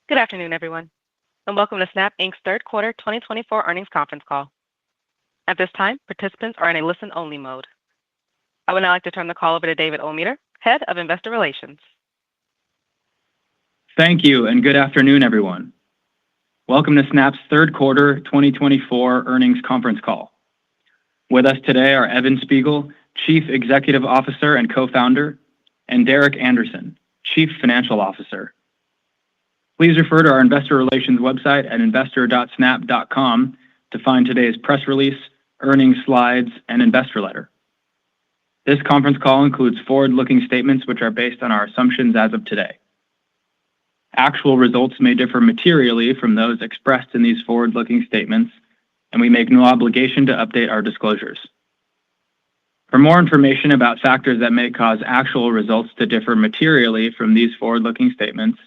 Good afternoon, everyone, and welcome to Snap Inc.'s third quarter 2024 earnings conference call. At this time, participants are in a listen-only mode. I would now like to turn the call over to David Ometer, Head of Investor Relations. Thank you, and good afternoon, everyone. Welcome to Snap's third quarter 2024 earnings conference call. With us today are Evan Spiegel, Chief Executive Officer and Co-founder, and Derek Anderson, Chief Financial Officer. Please refer to our investor relations website at investor.snap.com to find today's press release, earnings slides, and investor letter. This conference call includes forward-looking statements which are based on our assumptions as of today. Actual results may differ materially from those expressed in these forward-looking statements, and we make no obligation to update our disclosures. For more information about factors that may cause actual results to differ materially from these forward-looking statements,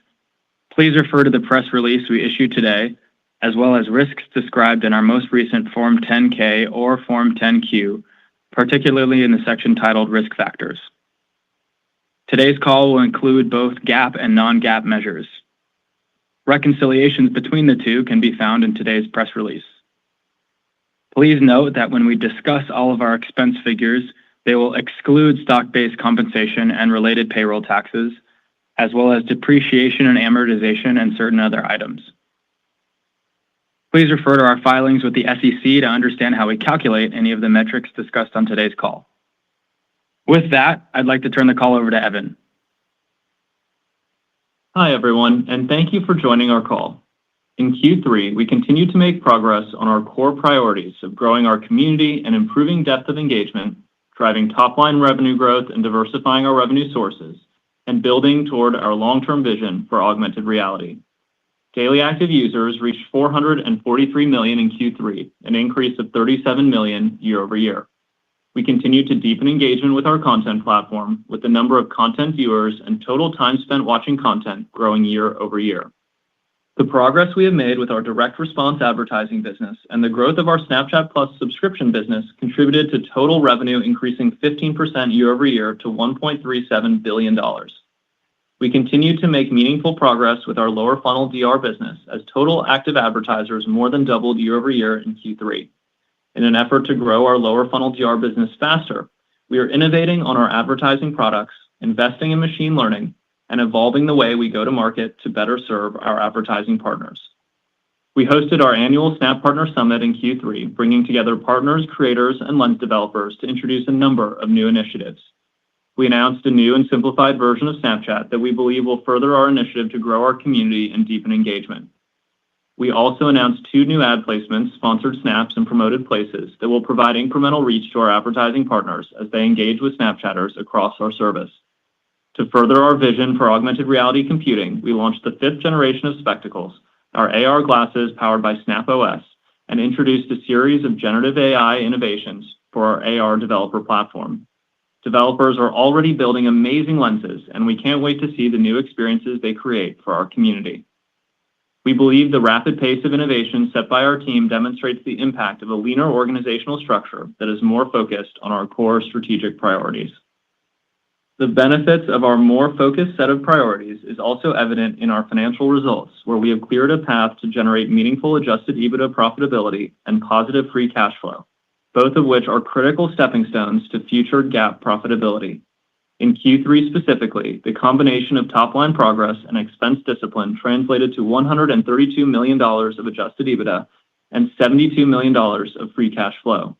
please refer to the press release we issued today, as well as risks described in our most recent Form 10-K or Form 10-Q, particularly in the section titled Risk Factors. Today's call will include both GAAP and non-GAAP measures. Reconciliations between the two can be found in today's press release. Please note that when we discuss all of our expense figures, they will exclude stock-based compensation and related payroll taxes, as well as depreciation and amortization and certain other items. Please refer to our filings with the SEC to understand how we calculate any of the metrics discussed on today's call. With that, I'd like to turn the call over to Evan. Hi, everyone, and thank you for joining our call. In Q3, we continue to make progress on our core priorities of growing our community and improving depth of engagement, driving top-line revenue growth and diversifying our revenue sources, and building toward our long-term vision for augmented reality. Daily active users reached 443 million in Q3, an increase of 37 million year over year. We continue to deepen engagement with our content platform, with the number of content viewers and total time spent watching content growing year over year. The progress we have made with our direct response advertising business and the growth of our Snapchat Plus subscription business contributed to total revenue increasing 15% year over year to $1.37 billion. We continue to make meaningful progress with our lower funnel DR business as total active advertisers more than doubled year over year in Q3. In an effort to grow our lower funnel DR business faster, we are innovating on our advertising products, investing in machine learning, and evolving the way we go to market to better serve our advertising partners. We hosted our annual Snap Partner Summit in Q3, bringing together partners, creators, and lens developers to introduce a number of new initiatives. We announced a new and simplified version of Snapchat that we believe will further our initiative to grow our community and deepen engagement. We also announced 2 new ad placements, sponsored snaps, and promoted places that will provide incremental reach to our advertising partners as they engage with Snapchatters across our service. To further our vision for augmented reality computing, we launched the 5th generation of Spectacles, our AR glasses powered by Snap OS, and introduced a series of generative AI innovations for our AR developer platform. Developers are already building amazing lenses, and we can't wait to see the new experiences they create for our community. We believe the rapid pace of innovation set by our team demonstrates the impact of a leaner organizational structure that is more focused on our core strategic priorities. The benefits of our more focused set of priorities is also evident in our financial results, where we have cleared a path to generate meaningful adjusted EBITDA profitability and positive free cash flow, both of which are critical stepping stones to future GAAP profitability. In Q3 specifically, the combination of top-line progress and expense discipline translated to $132 million of adjusted EBITDA and $72 million of free cash flow.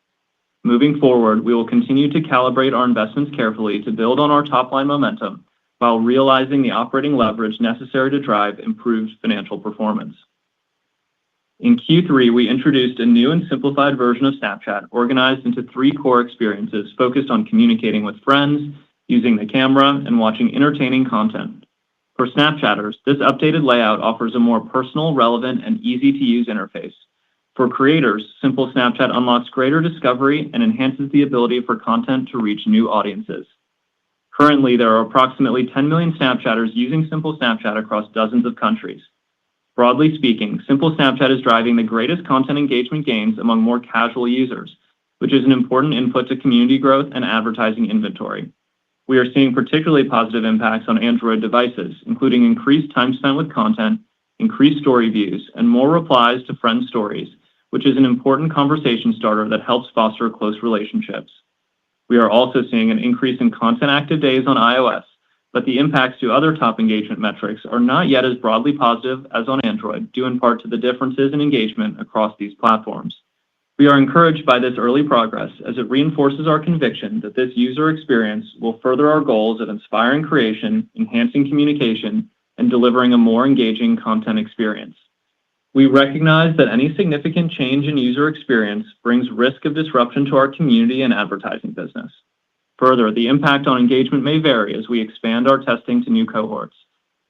Moving forward, we will continue to calibrate our investments carefully to build on our top-line momentum while realizing the operating leverage necessary to drive improved financial performance. In Q3, we introduced a new and simplified version of Snapchat organized into 3 core experiences focused on communicating with friends, using the camera, and watching entertaining content. For Snapchatters, this updated layout offers a more personal, relevant, and easy-to-use interface. For creators, Simple Snapchat unlocks greater discovery and enhances the ability for content to reach new audiences. Currently, there are approximately 10 million Snapchatters using Simple Snapchat across dozens of countries. Broadly speaking, Simple Snapchat is driving the greatest content engagement gains among more casual users, which is an important input to community growth and advertising inventory. We are seeing particularly positive impacts on Android devices, including increased time spent with content, increased story views, and more replies to friend stories, which is an important conversation starter that helps foster close relationships. We are also seeing an increase in content active days on iOS, but the impacts to other top engagement metrics are not yet as broadly positive as on Android, due in part to the differences in engagement across these platforms. We are encouraged by this early progress as it reinforces our conviction that this user experience will further our goals of inspiring creation, enhancing communication, and delivering a more engaging content experience. We recognize that any significant change in user experience brings risk of disruption to our community and advertising business. Further, the impact on engagement may vary as we expand our testing to new cohorts.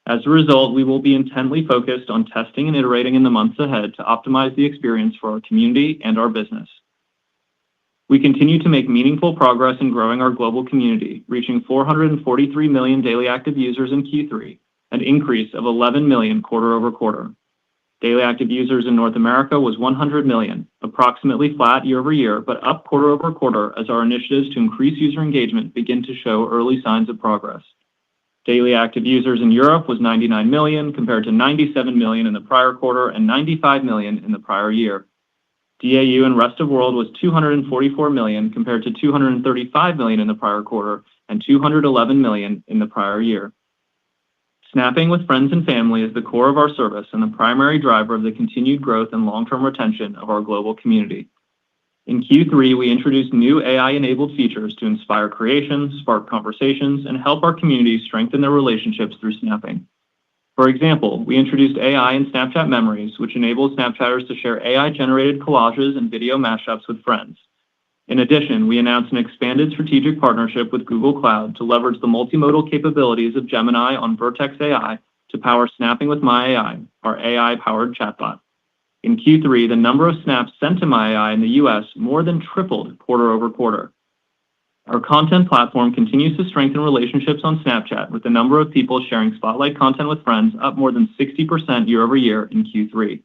As a result, we will be intently focused on testing and iterating in the months ahead to optimize the experience for our community and our business. We continue to make meaningful progress in growing our global community, reaching 443 million daily active users in Q3, an increase of 11 million quarter-over-quarter. Daily active users in North America was 100 million, approximately flat year-over-year, but up quarter-over-quarter as our initiatives to increase user engagement begin to show early signs of progress. Daily active users in Europe was 99 million compared to 97 million in the prior quarter and 95 million in the prior year. DAU in rest of world was 244 million compared to 235 million in the prior quarter and 211 million in the prior year. Snapping with friends and family is the core of our service and the primary driver of the continued growth and long-term retention of our global community. In Q3, we introduced new AI-enabled features to inspire creation, spark conversations, and help our community strengthen their relationships through snapping. For example, we introduced AI in Snapchat Memories, which enables Snapchatters to share AI-generated collages and video mashups with friends. In addition, we announced an expanded strategic partnership with Google Cloud to leverage the multimodal capabilities of Gemini on Vertex AI to power Snapping with My AI, our AI-powered chatbot. In Q3, the number of snaps sent to My AI in the US more than tripled quarter-over-quarter. Our content platform continues to strengthen relationships on Snapchat, with the number of people sharing Spotlight content with friends up more than 60% year-over-year in Q3.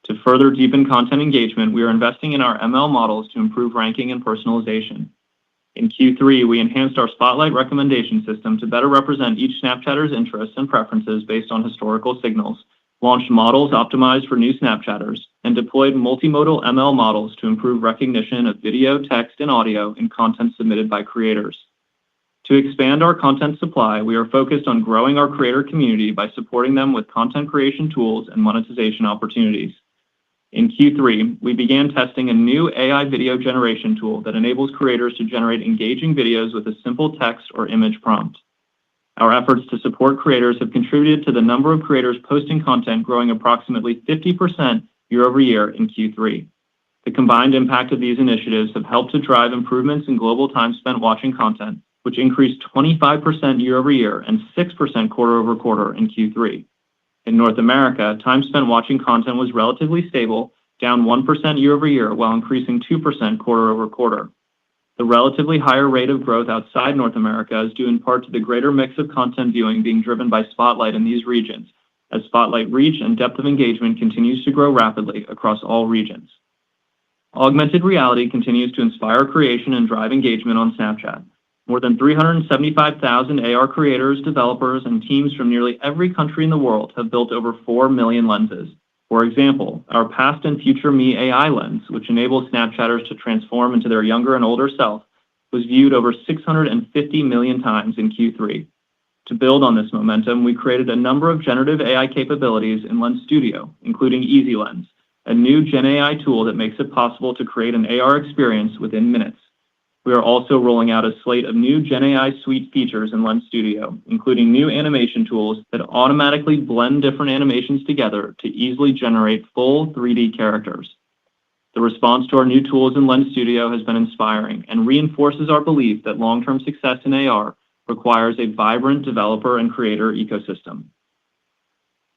To further deepen content engagement, we are investing in our ML models to improve ranking and personalization. In Q3, we enhanced our Spotlight recommendation system to better represent each Snapchatter's interests and preferences based on historical signals, launched models optimized for new Snapchatters, and deployed multimodal ML models to improve recognition of video, text, and audio in content submitted by creators. To expand our content supply, we are focused on growing our creator community by supporting them with content creation tools and monetization opportunities. In Q3, we began testing a new AI video generation tool that enables creators to generate engaging videos with a simple text or image prompt. Our efforts to support creators have contributed to the number of creators posting content growing approximately 50% year-over-year in Q3. The combined impact of these initiatives have helped to drive improvements in global time spent watching content, which increased 25% year-over-year and 6% quarter-over-quarter in Q3. In North America, time spent watching content was relatively stable, down 1% year-over-year while increasing 2% quarter-over-quarter. The relatively higher rate of growth outside North America is due in part to the greater mix of content viewing being driven by Spotlight in these regions, as Spotlight reach and depth of engagement continues to grow rapidly across all regions. Augmented reality continues to inspire creation and drive engagement on Snapchat. More than 375,000 AR creators, developers, and teams from nearly every country in the world have built over 4 million lenses. For example, our Past and Future Me AI lens, which enables Snapchatters to transform into their younger and older self, was viewed over 650 million times in Q3. To build on this momentum, we created a number of generative AI capabilities in Lens Studio, including Easy Lens, a new Gen AI tool that makes it possible to create an AR experience within minutes. We are also rolling out a slate of new Gen AI suite features in Lens Studio, including new animation tools that automatically blend different animations together to easily generate full 3D characters. The response to our new tools in Lens Studio has been inspiring and reinforces our belief that long-term success in AR requires a vibrant developer and creator ecosystem.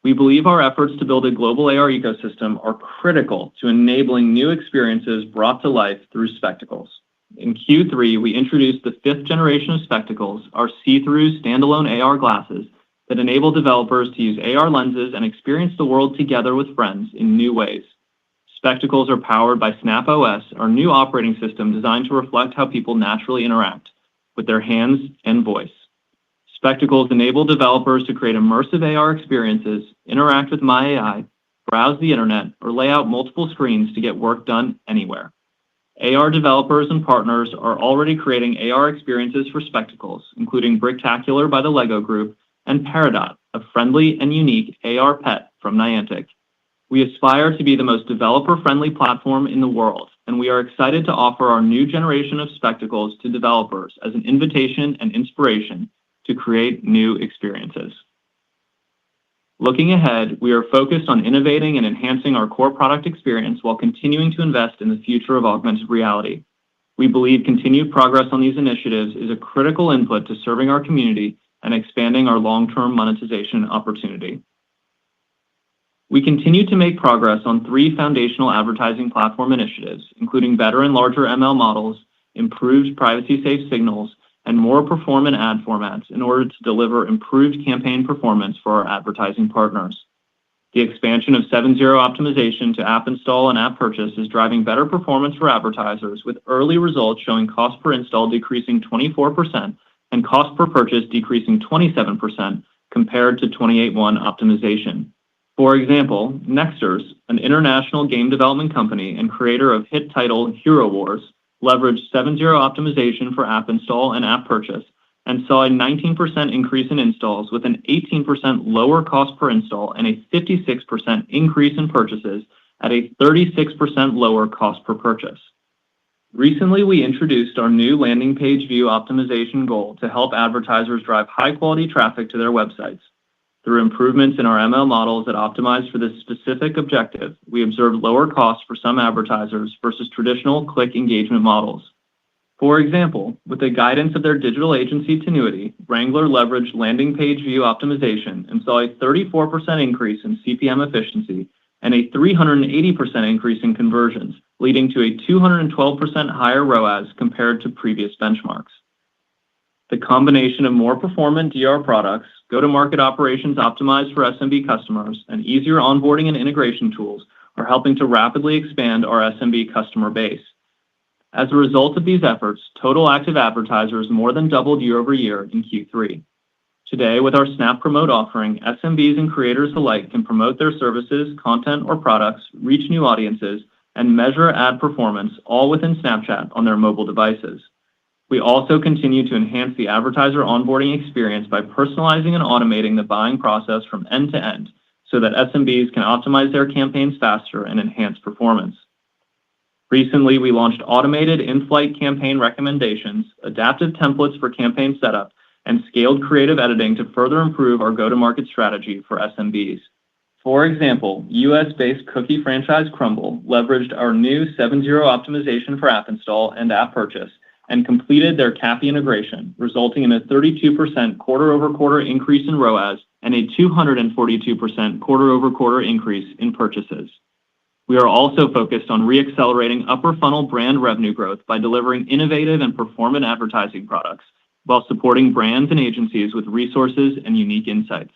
We believe our efforts to build a global AR ecosystem are critical to enabling new experiences brought to life through spectacles. In Q3, we introduced the 5th generation of spectacles, our see-through standalone AR glasses that enable developers to use AR lenses and experience the world together with friends in new ways. Spectacles are powered by Snap OS, our new operating system designed to reflect how people naturally interact with their hands and voice. Spectacles enable developers to create immersive AR experiences, interact with My AI, browse the internet, or lay out multiple screens to get work done anywhere. AR developers and partners are already creating AR experiences for Spectacles, including Bricktacular by the Lego Group and Peridot, a friendly and unique AR pet from Niantic. We aspire to be the most developer-friendly platform in the world, and we are excited to offer our new generation of Spectacles to developers as an invitation and inspiration to create new experiences. Looking ahead, we are focused on innovating and enhancing our core product experience while continuing to invest in the future of augmented reality. We believe continued progress on these initiatives is a critical input to serving our community and expanding our long-term monetization opportunity. We continue to make progress on 3 foundational advertising platform initiatives, including better and larger ML models, improved privacy-safe signals, and more performant ad formats in order to deliver improved campaign performance for our advertising partners. The expansion of 7.0 optimization to app install and app purchase is driving better performance for advertisers, with early results showing cost per install decreasing 24% and cost per purchase decreasing 27% compared to 28.1 optimization. For example, Nexters, an international game development company and creator of hit title Hero Wars, leveraged 7.0 optimization for app install and app purchase and saw a 19% increase in installs with an 18% lower cost per install and a 56% increase in purchases at a 36% lower cost per purchase. Recently, we introduced our new landing page view optimization goal to help advertisers drive high-quality traffic to their websites. Through improvements in our ML models that optimize for this specific objective, we observed lower costs for some advertisers versus traditional click engagement models. For example, with the guidance of their digital agency Tenuity, Wrangler leveraged landing page view optimization and saw a 34% increase in CPM efficiency and a 380% increase in conversions, leading to a 212% higher ROAS compared to previous benchmarks. The combination of more performant DR products, go-to-market operations optimized for SMB customers, and easier onboarding and integration tools are helping to rapidly expand our SMB customer base. As a result of these efforts, total active advertisers more than doubled year over year in Q3. Today, with our Snap Promote offering, SMBs and creators alike can promote their services, content, or products, reach new audiences, and measure ad performance all within Snapchat on their mobile devices. We also continue to enhance the advertiser onboarding experience by personalizing and automating the buying process from end to end so that SMBs can optimize their campaigns faster and enhance performance. Recently, we launched automated in-flight campaign recommendations, adaptive templates for campaign setup, and scaled creative editing to further improve our go-to-market strategy for SMBs. For example, US-based cookie franchise Crumble leveraged our new 7.0 optimization for app install and app purchase and completed their CAPI integration, resulting in a 32% quarter-over-quarter increase in ROAS and a 242% quarter-over-quarter increase in purchases. We are also focused on re-accelerating upper funnel brand revenue growth by delivering innovative and performant advertising products while supporting brands and agencies with resources and unique insights.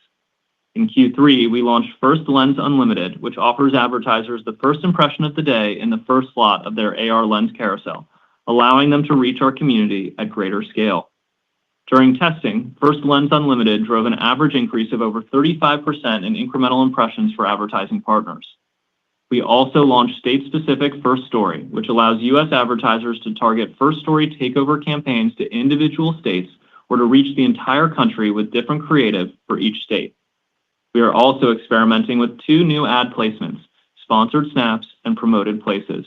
In Q3, we launched First Lens Unlimited, which offers advertisers the first impression of the day in the first slot of their AR Lens carousel, allowing them to reach our community at greater scale. During testing, First Lens Unlimited drove an average increase of over 35% in incremental impressions for advertising partners. We also launched state-specific First Story, which allows U.S. advertisers to target First Story takeover campaigns to individual states or to reach the entire country with different creative for each state. We are also experimenting with 2 new ad placements, Sponsored Snaps and Promoted Places.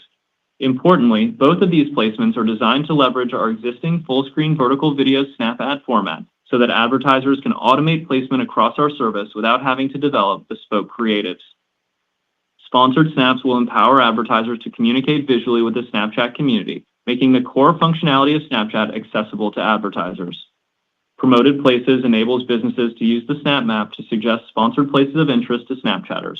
Importantly, both of these placements are designed to leverage our existing full-screen vertical video Snap ad format so that advertisers can automate placement across our service without having to develop bespoke creatives. Sponsored Snaps will empower advertisers to communicate visually with the Snapchat community, making the core functionality of Snapchat accessible to advertisers. Promoted Places enables businesses to use the Snap Map to suggest sponsored places of interest to Snapchatters.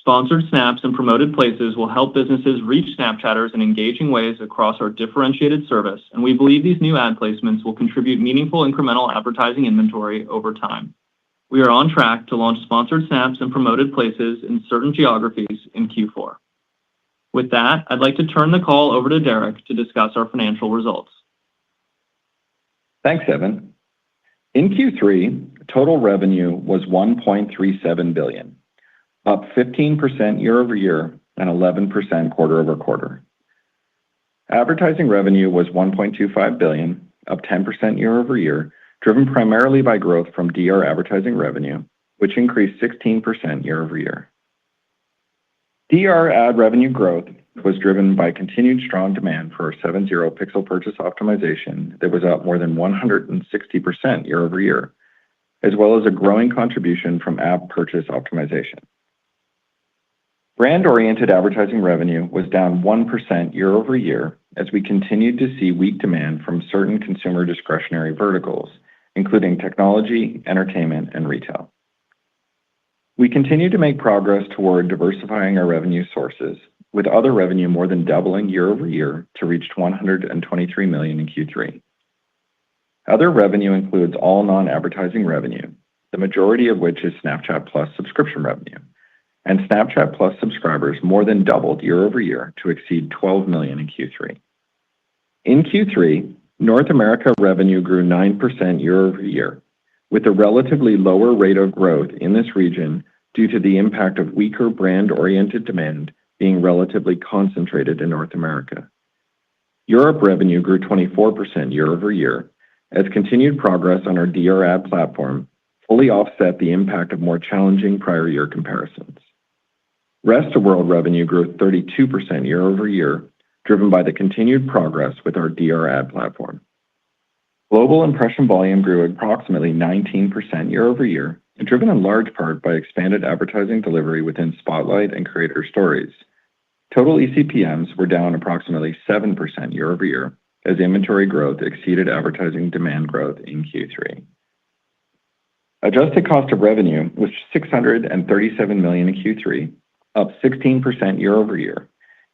Sponsored Snaps and Promoted Places will help businesses reach Snapchatters in engaging ways across our differentiated service, and we believe these new ad placements will contribute meaningful incremental advertising inventory over time. We are on track to launch Sponsored Snaps and Promoted Places in certain geographies in Q4. With that, I'd like to turn the call over to Derek to discuss our financial results. Thanks, Evan. In Q3, total revenue was $1.37 billion, up 15% year-over-year and 11% quarter-over-quarter. Advertising revenue was $1.25 billion, up 10% year-over-year, driven primarily by growth from DR advertising revenue, which increased 16% year-over-year. DR ad revenue growth was driven by continued strong demand for our 7/0 pixel purchase optimization that was up more than 160% year-over-year, as well as a growing contribution from app purchase optimization. Brand-oriented advertising revenue was down 1% year-over-year as we continued to see weak demand from certain consumer discretionary verticals, including technology, entertainment, and retail. We continue to make progress toward diversifying our revenue sources, with other revenue more than doubling year-over-year to reach $123 million in Q3. Other revenue includes all non-advertising revenue, the majority of which is Snapchat Plus subscription revenue, and Snapchat Plus subscribers more than doubled year-over-year to exceed 12 million in Q3. In Q3, North America revenue grew 9% year-over-year, with a relatively lower rate of growth in this region due to the impact of weaker brand-oriented demand being relatively concentrated in North America. Europe revenue grew 24% year-over-year as continued progress on our DR ad platform fully offset the impact of more challenging prior year comparisons. Rest of world revenue grew 32% year-over-year, driven by the continued progress with our DR ad platform. Global impression volume grew approximately 19% year-over-year, driven in large part by expanded advertising delivery within Spotlight and Creator Stories. Total eCPMs were down approximately 7% year-over-year as inventory growth exceeded advertising demand growth in Q3. Adjusted cost of revenue was $637 million in Q3, up 16% year-over-year.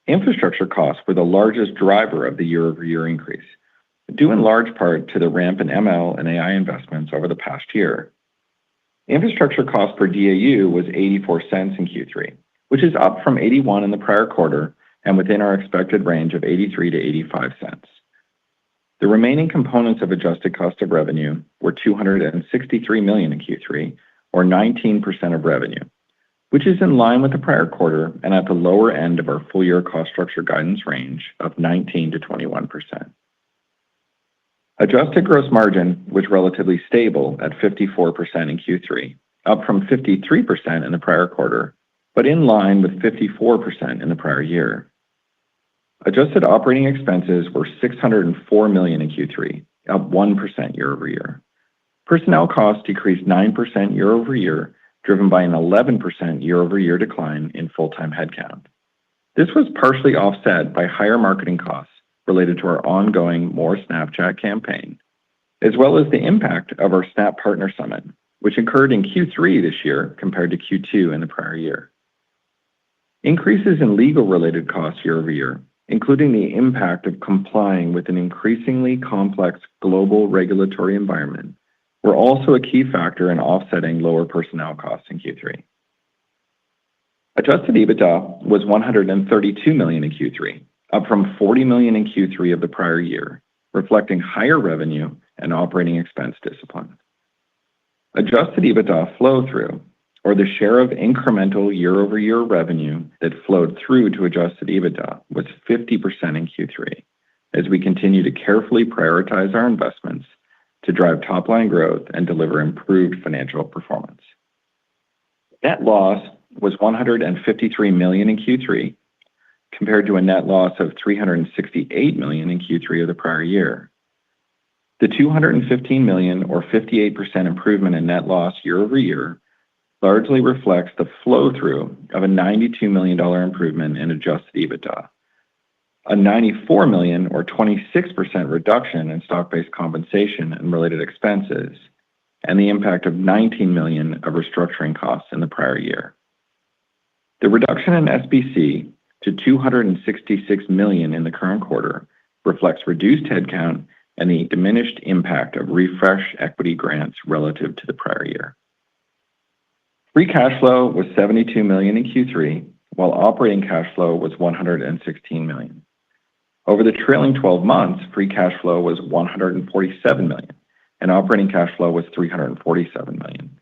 Infrastructure costs were the largest driver of the year-over-year increase, due in large part to the ramp in ML and AI investments over the past year. Infrastructure cost per DAU was 84 cents in Q3, which is up from 81 in the prior quarter and within our expected range of 83 to 85 cents. The remaining components of adjusted cost of revenue were $263 million in Q3, or 19% of revenue, which is in line with the prior quarter and at the lower end of our full-year cost structure guidance range of 19 to 21%. Adjusted gross margin was relatively stable at 54% in Q3, up from 53% in the prior quarter, but in line with 54% in the prior year. Adjusted operating expenses were $604 million in Q3, up 1% year-over-year. Personnel costs decreased 9% year-over-year, driven by an 11% year-over-year decline in full-time headcount. This was partially offset by higher marketing costs related to our ongoing More Snapchat campaign, as well as the impact of our Snap Partner Summit, which occurred in Q3 this year compared to Q2 in the prior year. Increases in legal-related costs year-over-year, including the impact of complying with an increasingly complex global regulatory environment, were also a key factor in offsetting lower personnel costs in Q3. Adjusted EBITDA was $132 million in Q3, up from $40 million in Q3 of the prior year, reflecting higher revenue and operating expense discipline. Adjusted EBITDA flow-through, or the share of incremental year-over-year revenue that flowed through to adjusted EBITDA, was 50% in Q3, as we continue to carefully prioritize our investments to drive top-line growth and deliver improved financial performance. Net loss was $153 million in Q3, compared to a net loss of $368 million in Q3 of the prior year. The $215 million, or 58% improvement in net loss year-over-year, largely reflects the flow-through of a $92 million improvement in adjusted EBITDA, a $94 million, or 26% reduction in stock-based compensation and related expenses, and the impact of $19 million of restructuring costs in the prior year. The reduction in SBC to $266 million in the current quarter reflects reduced headcount and the diminished impact of refresh equity grants relative to the prior year. Free cash flow was $72 million in Q3, while operating cash flow was $116 million. Over the trailing 12 months, free cash flow was $147 million, and operating cash flow was $347 million,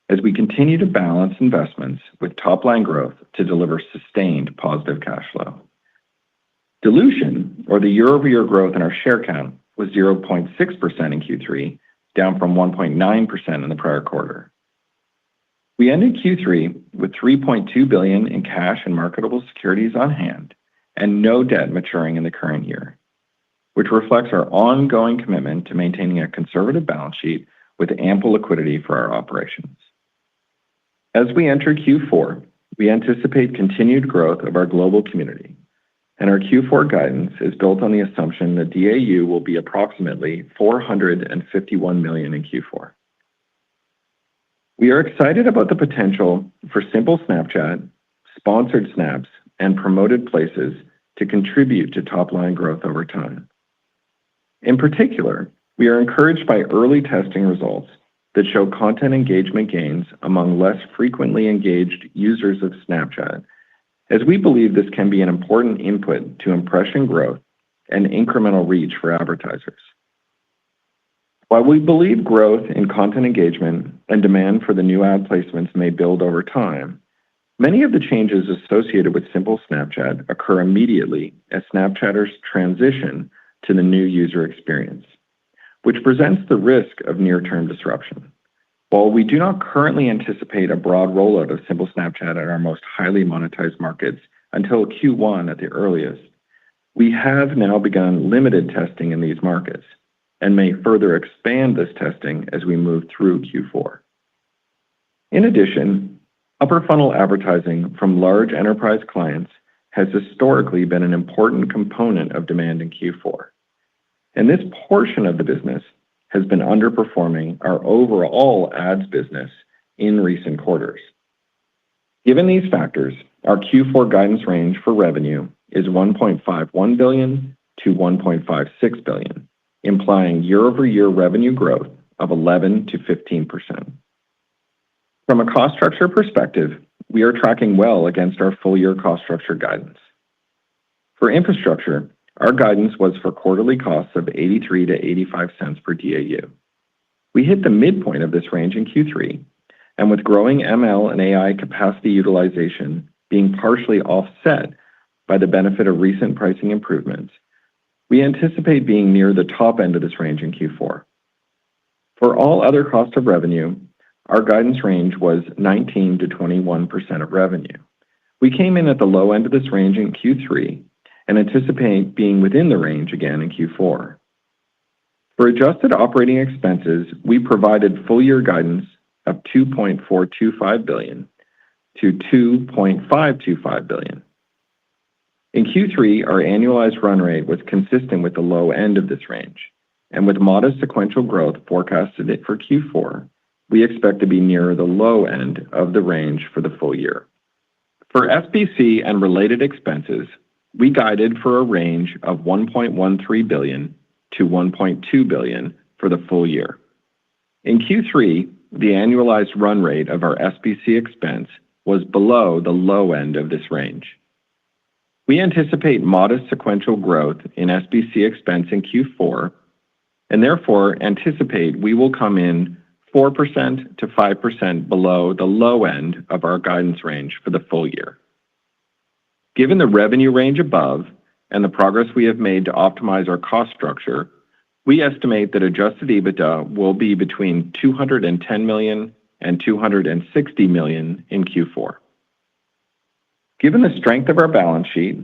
as we continue to balance investments with top-line growth to deliver sustained positive cash flow. Dilution, or the year-over-year growth in our share count, was 0.6% in Q3, down from 1.9% in the prior quarter. We ended Q3 with $3.2 billion in cash and marketable securities on hand and no debt maturing in the current year, which reflects our ongoing commitment to maintaining a conservative balance sheet with ample liquidity for our operations. As we enter Q4, we anticipate continued growth of our global community, and our Q4 guidance is built on the assumption that DAU will be approximately 451 million in Q4. We are excited about the potential for Simple Snapchat, Sponsored Snaps, and Promoted Places to contribute to top-line growth over time. In particular, we are encouraged by early testing results that show content engagement gains among less frequently engaged users of Snapchat, as we believe this can be an important input to impression growth and incremental reach for advertisers. While we believe growth in content engagement and demand for the new ad placements may build over time, many of the changes associated with Simple Snapchat occur immediately as Snapchatters transition to the new user experience, which presents the risk of near-term disruption. While we do not currently anticipate a broad rollout of Simple Snapchat at our most highly monetized markets until Q1 at the earliest, we have now begun limited testing in these markets and may further expand this testing as we move through Q4. In addition, upper funnel advertising from large enterprise clients has historically been an important component of demand in Q4, and this portion of the business has been underperforming our overall ads business in recent quarters. Given these factors, our Q4 guidance range for revenue is $1.51 billion to $1.56 billion, implying year-over-year revenue growth of 11 to 15%. From a cost structure perspective, we are tracking well against our full-year cost structure guidance. For infrastructure, our guidance was for quarterly costs of 83 to 85 cents per DAU. We hit the midpoint of this range in Q3, and with growing ML and AI capacity utilization being partially offset by the benefit of recent pricing improvements, we anticipate being near the top end of this range in Q4. For all other costs of revenue, our guidance range was 19 to 21% of revenue. We came in at the low end of this range in Q3 and anticipate being within the range again in Q4. For adjusted operating expenses, we provided full-year guidance of $2.425 billion to $2.525 billion. In Q3, our annualized run rate was consistent with the low end of this range, and with modest sequential growth forecasted for Q4, we expect to be near the low end of the range for the full year. For SBC and related expenses, we guided for a range of $1.13 billion to $1.2 billion for the full year. In Q3, the annualized run rate of our SBC expense was below the low end of this range. We anticipate modest sequential growth in SBC expense in Q4, and therefore anticipate we will come in 4% to 5% below the low end of our guidance range for the full year. Given the revenue range above and the progress we have made to optimize our cost structure, we estimate that adjusted EBITDA will be between $210 million and $260 million in Q4. Given the strength of our balance sheet,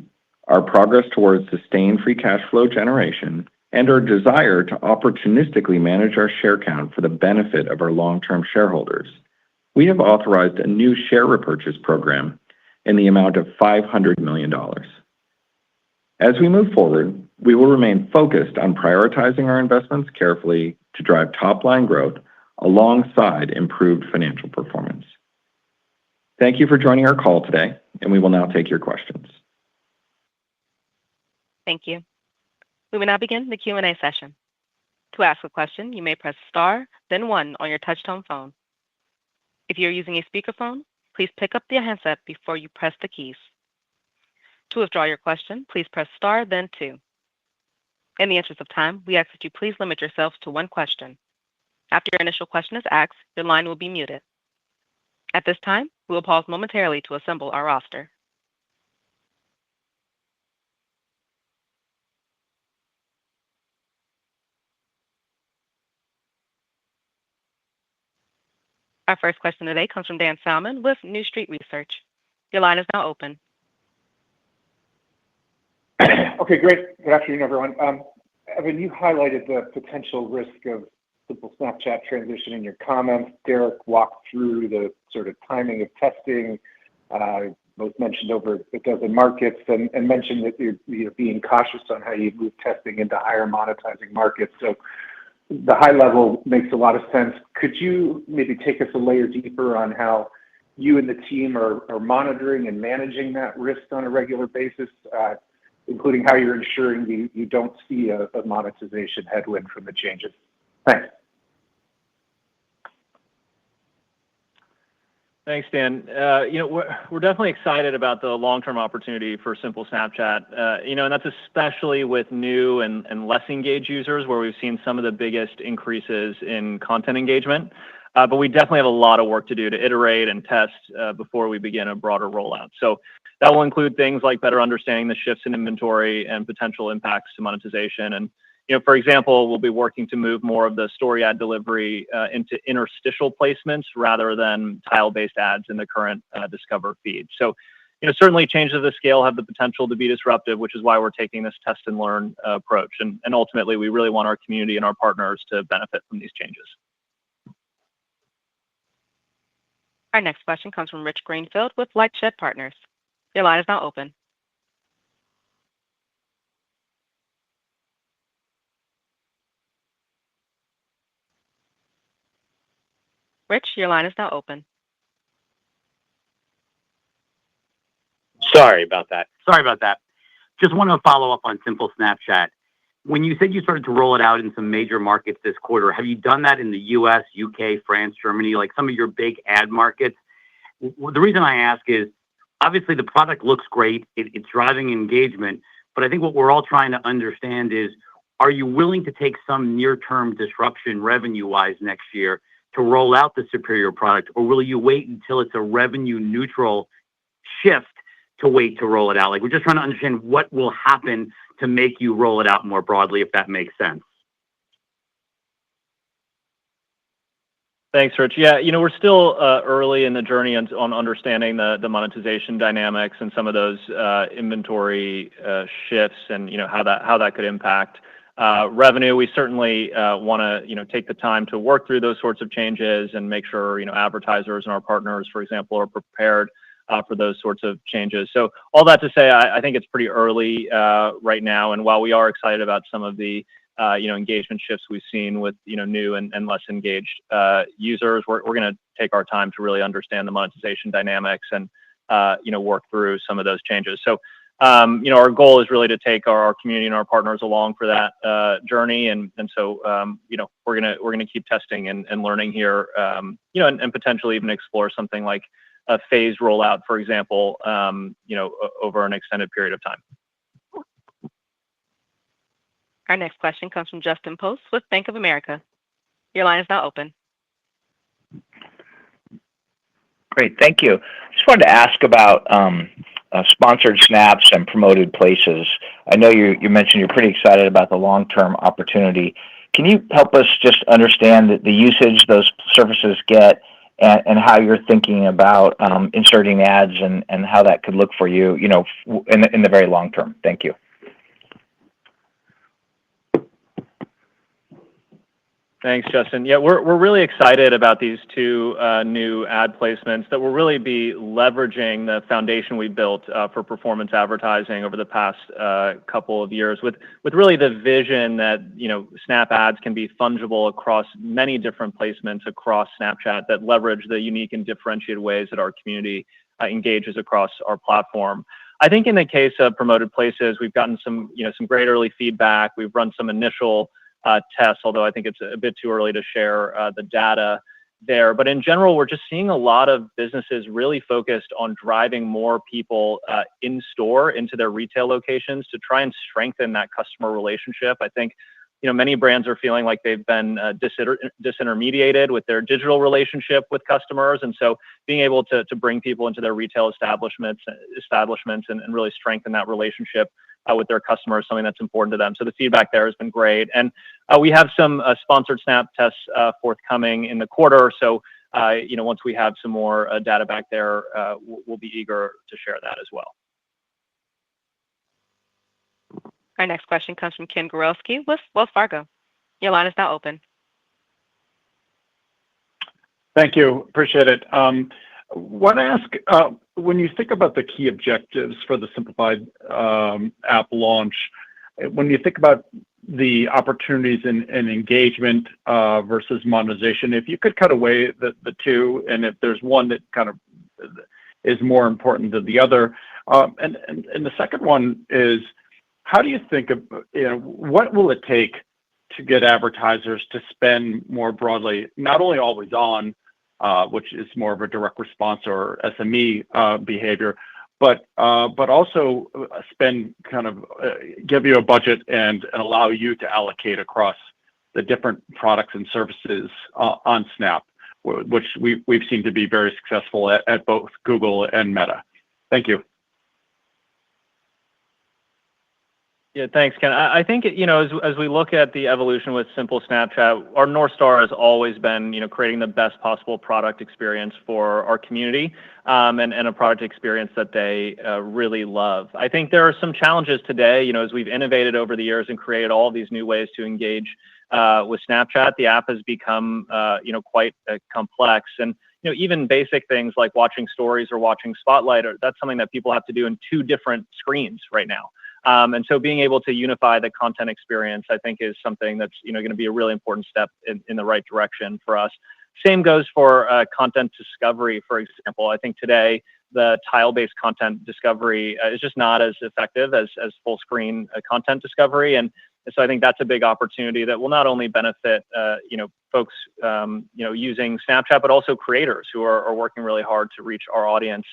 our progress towards sustained free cash flow generation, and our desire to opportunistically manage our share count for the benefit of our long-term shareholders, we have authorized a new share repurchase program in the amount of $500 million. As we move forward, we will remain focused on prioritizing our investments carefully to drive top-line growth alongside improved financial performance. Thank you for joining our call today, and we will now take your questions. Thank you. We will now begin the Q&A session. To ask a question, you may press star, then one on your touch-tone phone. If you're using a speakerphone, please pick up the handset before you press the keys. To withdraw your question, please press star, then two. In the interest of time, we ask that you please limit yourselves to one question. After your initial question is asked, your line will be muted. At this time, we will pause momentarily to assemble our roster. Our first question today comes from Dan Salmon with New Street Research. Your line is now open. Okay, great. Good afternoon, everyone. Evan, you highlighted the potential risk of Simple Snapchat transition in your comments. Derek walked through the sort of timing of testing, both mentioned over a dozen markets, and mentioned that you're being cautious on how you move testing into higher monetizing markets. So the high level makes a lot of sense. Could you maybe take us a layer deeper on how you and the team are monitoring and managing that risk on a regular basis, including how you're ensuring you don't see a monetization headwind from the changes? Thanks. Thanks, Dan. We're definitely excited about the long-term opportunity for Simple Snapchat, and that's especially with new and less engaged users where we've seen some of the biggest increases in content engagement. But we definitely have a lot of work to do to iterate and test before we begin a broader rollout. So that will include things like better understanding the shifts in inventory and potential impacts to monetization. And for example, we'll be working to move more of the story ad delivery into interstitial placements rather than tile-based ads in the current Discover feed. So, certainly changes of the scale have the potential to be disruptive, which is why we're taking this test and learn approach. And ultimately, we really want our community and our partners to benefit from these changes. Our next question comes from Rich Greenfield with LightShed Partners. Your line is now open. Rich, your line is now open. Sorry about that. Just want to follow up on Simple Snapchat. When you said you started to roll it out in some major markets this quarter, have you done that in the US, UK, France, Germany, like some of your big ad markets? The reason I ask is, obviously the product looks great, it's driving engagement, but I think what we're all trying to understand is, are you willing to take some near-term disruption revenue-wise next year to roll out the superior product, or will you wait until it's a revenue-neutral shift to wait to roll it out? Like, we're just trying to understand what will happen to make you roll it out more broadly, if that makes sense. Thanks, Rich. Yeah, we're still early in the journey on understanding the monetization dynamics and some of those inventory shifts and how that could impact revenue. We certainly want to take the time to work through those sorts of changes and make sure advertisers and our partners, for example, are prepared for those sorts of changes. So all that to say, I think it's pretty early right now. And while we are excited about some of the engagement shifts we've seen with new and less engaged users, we're going to take our time to really understand the monetization dynamics and work through some of those changes. So our goal is really to take our community and our partners along for that journey, and so we're gonna keep testing and learning here, and potentially even explore something like a phased rollout, for example, over an extended period of time. Our next question comes from Justin Post with Bank of America. Your line is now open. Great, thank you. Just wanted to ask about sponsored snaps and promoted places. I know you mentioned you're pretty excited about the long-term opportunity. Can you help us just understand the usage those services get and how you're thinking about inserting ads and how that could look for you, in the very long term? Thank you. Thanks, Justin. Yeah, we're really excited about these two new ad placements that will really be leveraging the foundation we built for performance advertising over the past couple of years, with really the vision that Snap ads can be fungible across many different placements across Snapchat that leverage the unique and differentiated ways that our community engages across our platform. I think in the case of promoted places, we've gotten some great early feedback. We've run some initial tests, although I think it's a bit too early to share the data there. But in general, we're just seeing a lot of businesses really focused on driving more people in store into their retail locations to try and strengthen that customer relationship. I think many brands are feeling like they've been disintermediated with their digital relationship with customers. And so being able to bring people into their retail establishments and really strengthen that relationship with their customers, something that's important to them. So the feedback there has been great. And we have some sponsored Snap tests forthcoming in the quarter. So, once we have some more data back there, we'll be eager to share that as well. Our next question comes from Ken Gorelski with Wells Fargo. Your line is now open. Thank you. Appreciate it. Want to ask, when you think about the key objectives for the simplified app launch, when you think about the opportunities in engagement versus monetization, if you could kind of weigh the two, and if there's one that kind of is more important than the other. And the second one is, how do you think of, what will it take to get advertisers to spend more broadly, not only always on, which is more of a direct response or SME behavior, but also spend give you a budget and allow you to allocate across the different products and services on Snap, which we've seen to be very successful at both Google and Meta. Thank you. Yeah, thanks, Ken. I think, as we look at the evolution with Simple Snapchat, our North Star has always been, creating the best possible product experience for our community, and a product experience that they really love. I think there are some challenges today, as we've innovated over the years and created all these new ways to engage with Snapchat. The app has become, quite complex. And, even basic things like watching stories or watching Spotlight, that's something that people have to do in two different screens right now. And so being able to unify the content experience, I think, is something that's going to be a really important step in the right direction for us. Same goes for content discovery, for example. I think today the tile-based content discovery is just not as effective as full screen content discovery. And so I think that's a big opportunity that will not only benefit folks using Snapchat, but also creators who are working really hard to reach our audience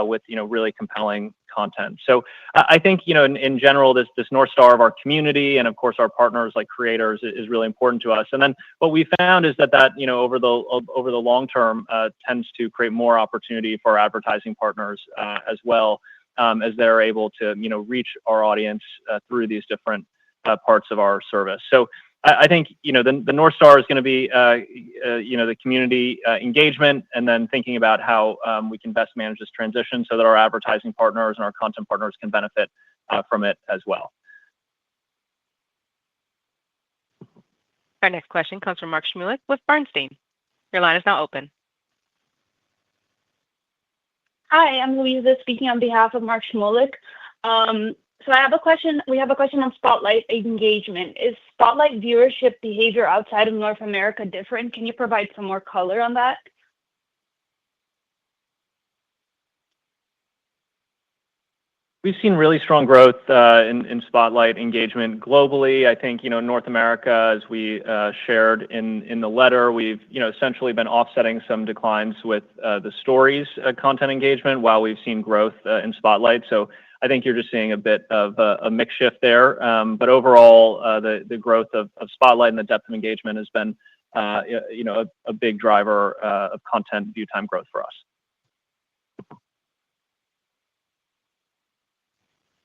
with really compelling content. So I think in general, this North Star of our community and of course our partners like creators is really important to us. And then what we found is that over the long term tends to create more opportunity for our advertising partners as well, as they're able to reach our audience through these different parts of our service. So I think the North Star is going to be the community engagement, and then thinking about how we can best manage this transition so that our advertising partners and our content partners can benefit from it as well. Our next question comes from Mark Shmulik with Bernstein. Your line is now open. Hi, I'm Louisa speaking on behalf of Mark Shmulik. So I have a question. We have a question on Spotlight engagement. Is Spotlight viewership behavior outside of North America different? Can you provide some more color on that? We've seen really strong growth in Spotlight engagement globally. I think North America, as we shared in the letter, we've essentially been offsetting some declines with the stories content engagement while we've seen growth in Spotlight. So I think you're just seeing a bit of a mix shift there. But overall, the growth of Spotlight and the depth of engagement has been a big driver of content view time growth for us.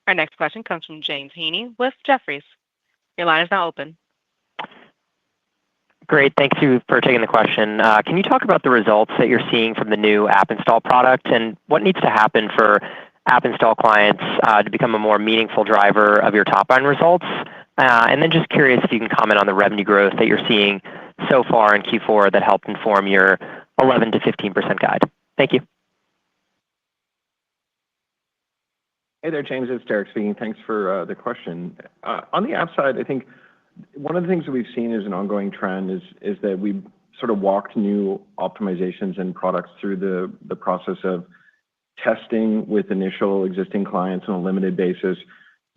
Our next question comes from James Heaney with Jefferies. Your line is now open. Great. Thank you for taking the question. Can you talk about the results that you're seeing from the new app install product and what needs to happen for app install clients to become a more meaningful driver of your top line results? And then just curious if you can comment on the revenue growth that you're seeing so far in Q4 that helped inform your 11 to 15% guide. Thank you. Hey there, James. It's Derek speaking. Thanks for the question. On the app side, I think one of the things that we've seen as an ongoing trend is that we sort of walked new optimizations and products through the process of testing with initial existing clients on a limited basis,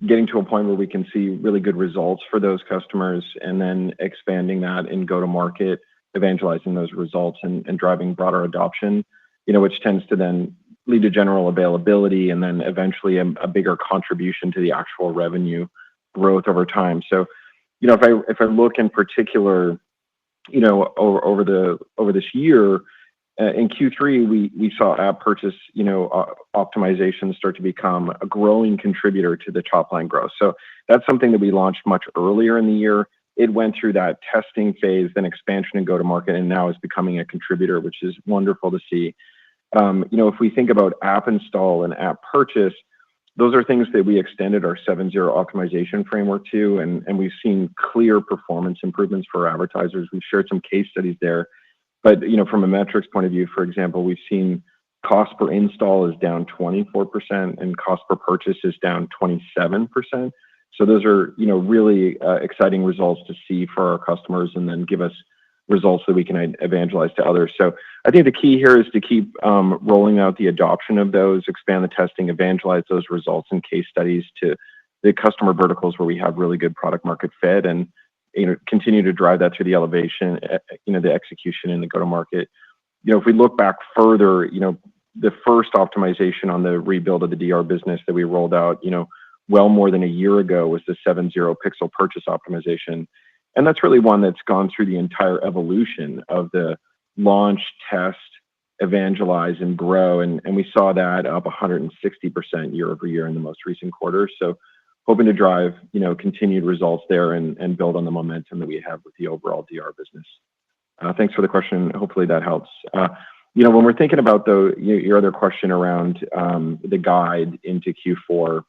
getting to a point where we can see really good results for those customers, and then expanding that and go to market, evangelizing those results and driving broader adoption, which tends to then lead to general availability and then eventually a bigger contribution to the actual revenue growth over time. So if I look in particular, over this year, in Q3, we saw app purchase, optimization start to become a growing contributor to the top line growth. So that's something that we launched much earlier in the year. It went through that testing phase, then expansion and go to market, and now is becoming a contributor, which is wonderful to see. If we think about app install and app purchase, those are things that we extended our 7.0 optimization framework to, and we've seen clear performance improvements for advertisers. We've shared some case studies there. But, from a metrics point of view, for example, we've seen cost per install is down 24% and cost per purchase is down 27%. So those are, really exciting results to see for our customers and then give us results that we can evangelize to others. So I think the key here is to keep rolling out the adoption of those, expand the testing, evangelize those results and case studies to the customer verticals where we have really good product market fit, and continue to drive that through the elevation, the execution and the go-to-market. If we look back further, the first optimization on the rebuild of the DR business that we rolled out, well more than a year ago was the 7.0 pixel purchase optimization. And that's really one that's gone through the entire evolution of the launch, test, evangelize, and grow. And we saw that up 160% year over year in the most recent quarter. So hoping to drive, continued results there and build on the momentum that we have with the overall DR business. Thanks for the question. Hopefully that helps. When we're thinking about your other question around the guide into Q4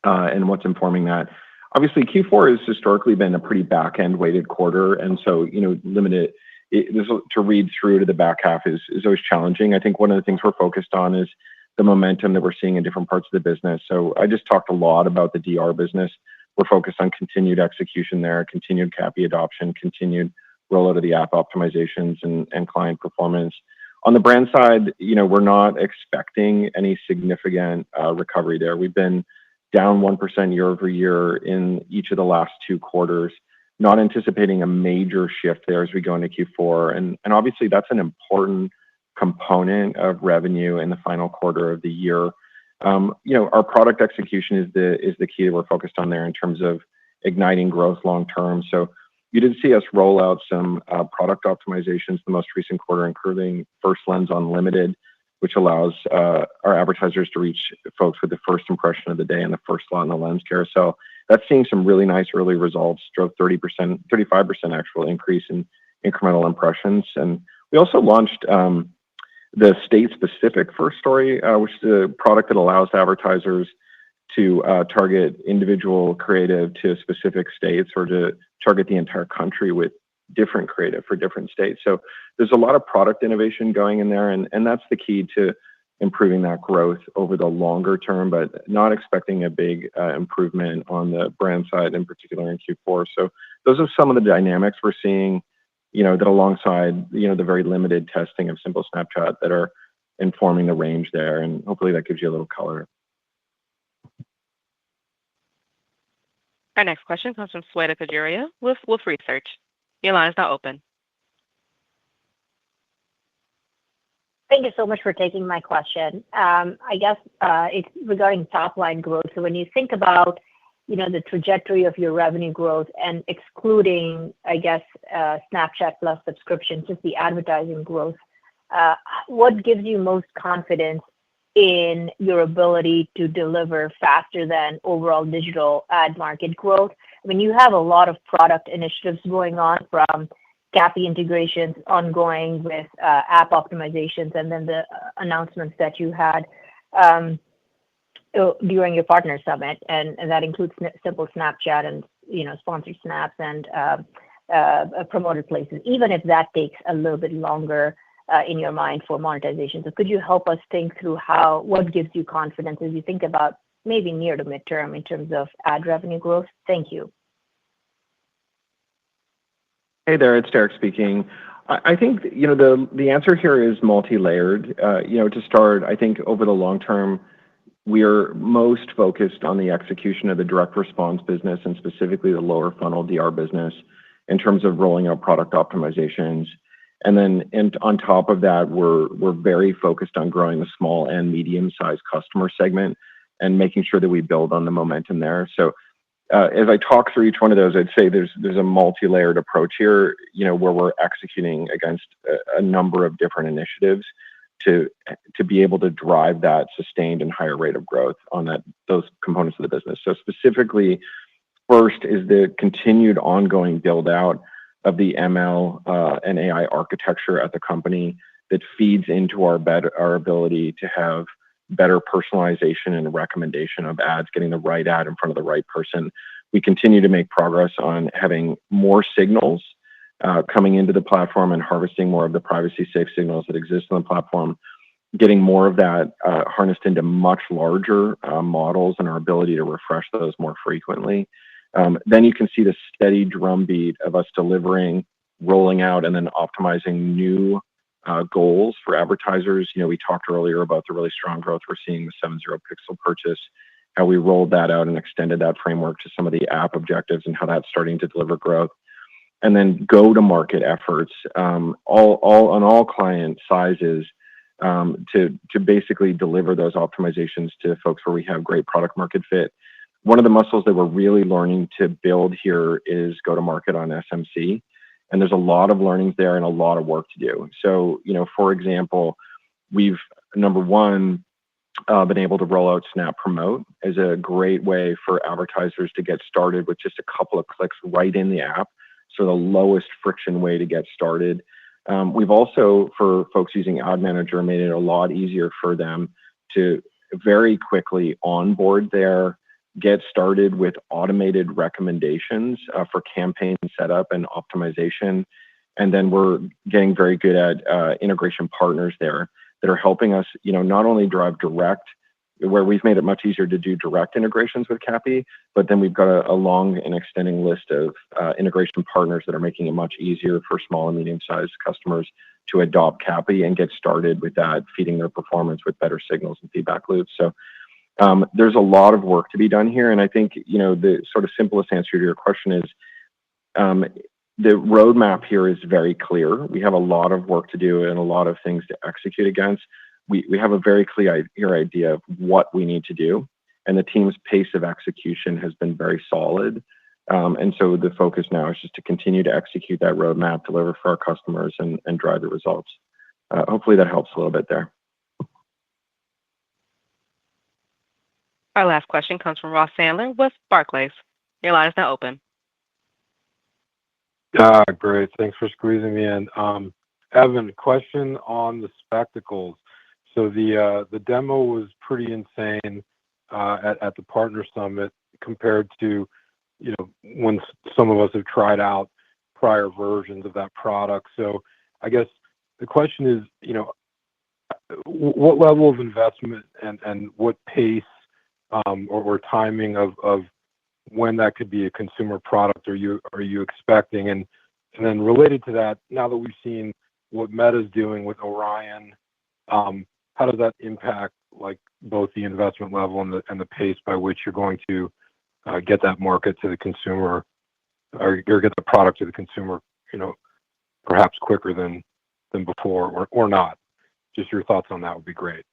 and what's informing that, obviously Q4 has historically been a pretty back-end weighted quarter, and so limited to read through to the back half is always challenging. I think one of the things we're focused on is the momentum that we're seeing in different parts of the business. So I just talked a lot about the DR business. We're focused on continued execution there, continued CAPI adoption, continued rollout of the app optimizations and client performance. On the brand side, we're not expecting any significant recovery there. We've been down 1% year over year in each of the last 2 quarters, not anticipating a major shift there as we go into Q4. And obviously that's an important component of revenue in the final quarter of the year. Our product execution is the key that we're focused on there in terms of igniting growth long term. So you did see us roll out some product optimizations the most recent quarter, including First Lens Unlimited, which allows our advertisers to reach folks with the first impression of the day and the first slot in the lens carousel. That's seeing some really nice early results, drove 35% actual increase in incremental impressions. And we also launched the state-specific First Story, which is a product that allows advertisers to target individual creative to specific states or to target the entire country with different creative for different states. So there's a lot of product innovation going in there, and that's the key to improving that growth over the longer term, but not expecting a big improvement on the brand side, in particular in Q4. So those are some of the dynamics we're seeing, that alongside, the very limited testing of Simple Snapchat that are informing the range there. And hopefully that gives you a little color. Our next question comes from Shweta Khajuria with Wolfe Research. Your line is now open. Thank you so much for taking my question. I guess it's regarding top line growth. So when you think about, the trajectory of your revenue growth and excluding, I guess, Snapchat Plus subscription, just the advertising growth, what gives you most confidence in your ability to deliver faster than overall digital ad market growth? I mean, you have a lot of product initiatives going on, from CAPI integrations ongoing with app optimizations, and then the announcements that you had during your partner summit, and that includes Simple Snapchat and sponsored snaps and promoted places, even if that takes a little bit longer in your mind for monetization. So could you help us think through what gives you confidence as you think about maybe near to midterm in terms of ad revenue growth? Thank you. Hey there, it's Derek speaking. I think the answer here is multi-layered. To start, I think over the long term, we are most focused on the execution of the direct response business and specifically the lower funnel DR business in terms of rolling out product optimizations. And on top of that, we're very focused on growing the small and medium-sized customer segment and making sure that we build on the momentum there. So As I talk through each one of those, I'd say there's a multi-layered approach here, where we're executing against a number of different initiatives to be able to drive that sustained and higher rate of growth on those components of the business. So specifically, first is the continued ongoing build out of the ML and AI architecture at the company that feeds into our ability to have better personalization and recommendation of ads, getting the right ad in front of the right person. We continue to make progress on having more signals coming into the platform and harvesting more of the privacy safe signals that exist on the platform, getting more of that harnessed into much larger models and our ability to refresh those more frequently. Then you can see the steady drumbeat of us delivering, rolling out, and then optimizing new goals for advertisers. We talked earlier about the really strong growth we're seeing with 7/0 pixel purchase, how we rolled that out and extended that framework to some of the app objectives and how that's starting to deliver growth. And then go-to-market efforts, all client sizes, to basically deliver those optimizations to folks where we have great product market fit. One of the muscles that we're really learning to build here is go-to-market on SMC. And there's a lot of learnings there and a lot of work to do. So, for example, we've, number one, been able to roll out Snap Promote as a great way for advertisers to get started with just a couple of clicks right in the app. So the lowest friction way to get started. We've also, for folks using Ad Manager, made it a lot easier for them to very quickly onboard there, get started with automated recommendations for campaign setup and optimization. And then we're getting very good at integration partners there that are helping us, not only drive direct, where we've made it much easier to do direct integrations with CAPI, but then we've got a long and extending list of integration partners that are making it much easier for small and medium-sized customers to adopt CAPI and get started with that, feeding their performance with better signals and feedback loops. So there's a lot of work to be done here. And I think, the sort of simplest answer to your question is the roadmap here is very clear. We have a lot of work to do and a lot of things to execute against. We have a very clear idea of what we need to do. And the team's pace of execution has been very solid. And so the focus now is just to continue to execute that roadmap, deliver for our customers, and drive the results. Hopefully that helps a little bit there. Our last question comes from Ross Sandler with Barclays. Your line is now open. Great. Thanks for squeezing me in. Evan, question on the spectacles. So the demo was pretty insane at the Partner Summit compared to, when some of us have tried out prior versions of that product. So I guess the question is, what level of investment and what pace or timing of when that could be a consumer product are you expecting? And then related to that, now that we've seen what Meta's doing with Orion, how does that impact both the investment level and the pace by which you're going to get that market to the consumer or get the product to the consumer, perhaps quicker than before or not? Just your thoughts on that would be great.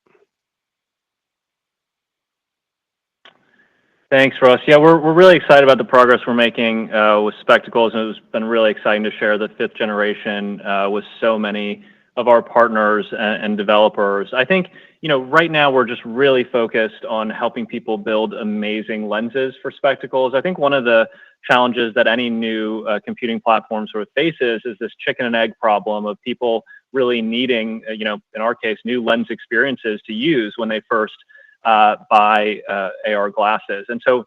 Thanks, Russ. Yeah, we're really excited about the progress we're making with spectacles, and it's been really exciting to share the 5th generation with so many of our partners and developers. I think, right now we're just really focused on helping people build amazing lenses for spectacles. I think one of the challenges that any new computing platform sort of faces is this chicken and egg problem of people really needing, in our case, new lens experiences to use when they first buy AR glasses. And so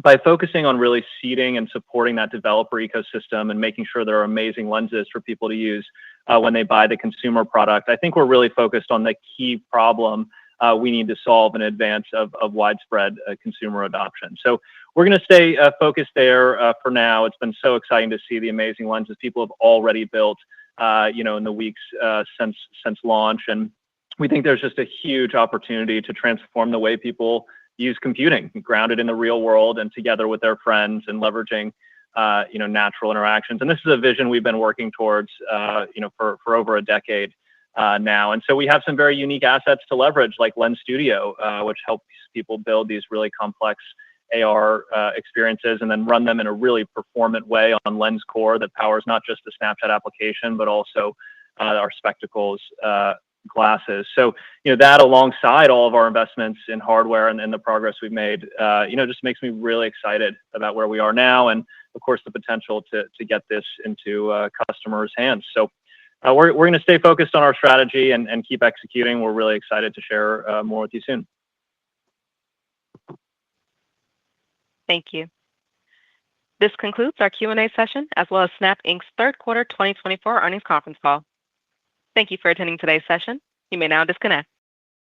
by focusing on really seeding and supporting that developer ecosystem and making sure there are amazing lenses for people to use when they buy the consumer product, I think we're really focused on the key problem we need to solve in advance of widespread consumer adoption. So we're going to stay focused there for now. It's been so exciting to see the amazing lenses people have already built, in the weeks since launch. And we think there's just a huge opportunity to transform the way people use computing, grounded in the real world and together with their friends and leveraging, natural interactions. And this is a vision we've been working towards, for over a decade now. And so we have some very unique assets to leverage, like Lens Studio, which helps people build these really complex AR experiences and then run them in a really performant way on Lens Core that powers not just the Snapchat application, but also our Spectacles glasses. So, that alongside all of our investments in hardware and the progress we've made, just makes me really excited about where we are now and, of course, the potential to get this into customers' hands. So we're going to stay focused on our strategy and keep executing. We're really excited to share more with you soon. Thank you. This concludes our Q&A session, as well as Snap Inc.'s third quarter 2024 earnings conference call. Thank you for attending today's session. You may now disconnect.